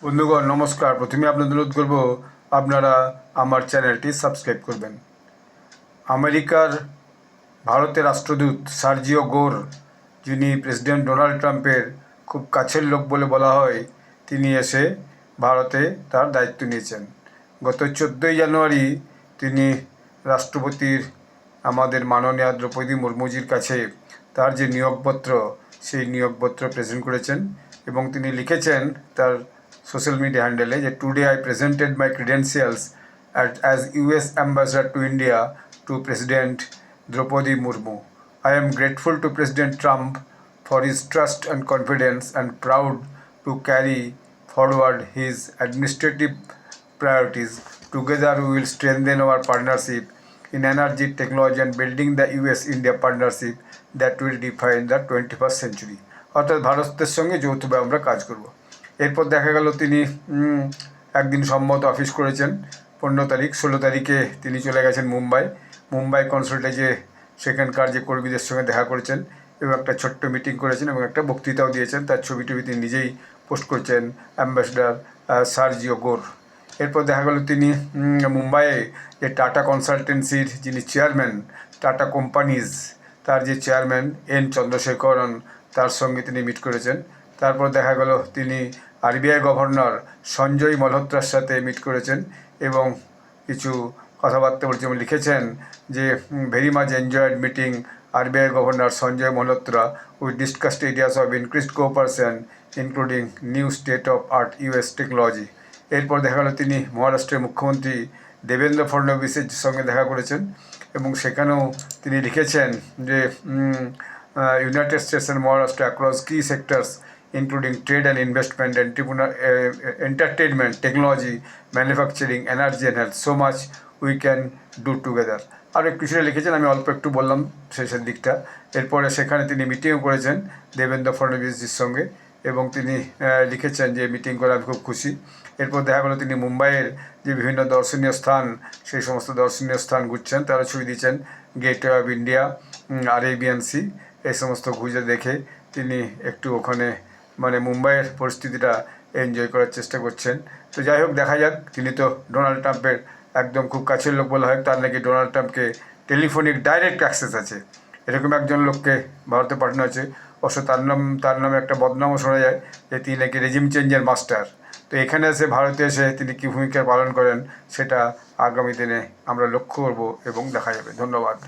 বন্ধুগণ নমস্কার। প্রথমে আপনাদের অনুরোধ করব আপনারা আমার চ্যানেলটি সাবস্ক্রাইব করবেন। আমেরিকার ভারতের রাষ্ট্রদূত সার্জিও গোর, যিনি প্রেসিডেন্ট ডোনাল্ড ট্রাম্পের খুব কাছের লোক বলে বলা হয়, তিনি এসে ভারতে তার দায়িত্ব নিয়েছেন। গত 14ই জানুয়ারি তিনি রাষ্ট্রপতির আমাদের মাননীয়া দ্রৌপদী মুর্মুজির কাছে তার যে নিয়োগপত্র সেই নিয়োগপত্র প্রেজেন্ট করেছেন এবং তিনি লিখেছেন তার সোশ্যাল মিডিয়া হ্যান্ডেলে যে today I presented my credentials as US ambassador to India to president Draupadi Murmu. I am grateful to President Trump for his trust and confidence and proud to carry forward his administrative priorities. Together we will strengthen our partnership in energy, technology and building the US-India partnership that will define the 21st century. অর্থাৎ ভারতের সঙ্গে যৌথভাবে আমরা কাজ করব। এরপর দেখা গেল তিনি একদিন সম্মত অফিস করেছেন 15 তারিখ। 16 তারিখে তিনি চলে গেছেন মুম্বাই কনসালটেজে সেখানকার যে কর্মীদের সঙ্গে দেখা করেছেন এবং একটা ছোট্ট মিটিং করেছেন এবং একটা বক্তৃতাও দিয়েছেন। তার ছবি তিনি নিজেই পোস্ট করছেন অ্যাম্বাসেডার সার্জিও গোর। এরপর দেখা গেল তিনি মুম্বাইয়ে যে টাটা কনসালটেন্সির যিনি চেয়ারম্যান, টাটা কোম্পানিজ, তার যে চেয়ারম্যান এন চন্দ্রশেখরন, তার সঙ্গে তিনি মিট করেছেন। তারপর দেখা গেল তিনি আরবিআই গভর্নর সঞ্জয় মালহোত্রার সাথে মিট করেছেন এবং কিছু কথাবার্তা বলছেন এবং লিখেছেন যে very much enjoyed meeting RBI governor Sanjay Malhotra. We discussed areas of increased cooperation including new state of art US technology. এরপর দেখা গেল তিনি মহারাষ্ট্রের মুখ্যমন্ত্রী দেবেন্দ্র ফডনবিসের সঙ্গে দেখা করেছেন এবং সেখানেও তিনি লিখেছেন যে United states and Maharashtra across কি sectors including trade and investment, entertainment, technology, manufacturing, energy and health. So much we can do together. আর একটু সেটা লিখেছেন, আমি অল্প একটু বললাম শেষের দিকটা। এরপরে সেখানে তিনি মিটিংও করেছেন দেবেন্দ্র ফডনবিসজির সঙ্গে এবং তিনি লিখেছেন যে মিটিং করে আমি খুব খুশি। এরপর দেখা গেলো তিনি মুম্বাইয়ের যে বিভিন্ন দর্শনীয় স্থান সেই সমস্ত দর্শনীয় স্থান ঘুরছেন, তারা ছবি দিচ্ছেন Gateway of India, Arabian Sea, এই সমস্ত ঘুরে দেখে তিনি একটু ওখানে মুম্বাইয়ের পরিস্থিতিটা এনজয় করার চেষ্টা করছেন। তো যাই হোক, দেখা যাক। তিনি তো ডোনাল্ড ট্রাম্পের একদম খুব কাছের লোক বলা হয়, তার নাকি ডোনাল্ড ট্রাম্পকে টেলিফোনিক ডাইরেক্ট অ্যাক্সেস আছে, এরকম একজন লোককে ভারতে পাঠানো আছে। অবশ্য তার নামে একটা বদনামও শোনা যায় যে তিনি নাকি রেজিম চেঞ্জের মাস্টার। তো এখানে এসে ভারতে এসে তিনি কী ভূমিকা পালন করেন সেটা আগামী দিনে আমরা লক্ষ্য করব এবং দেখা যাবে। ধন্যবাদ।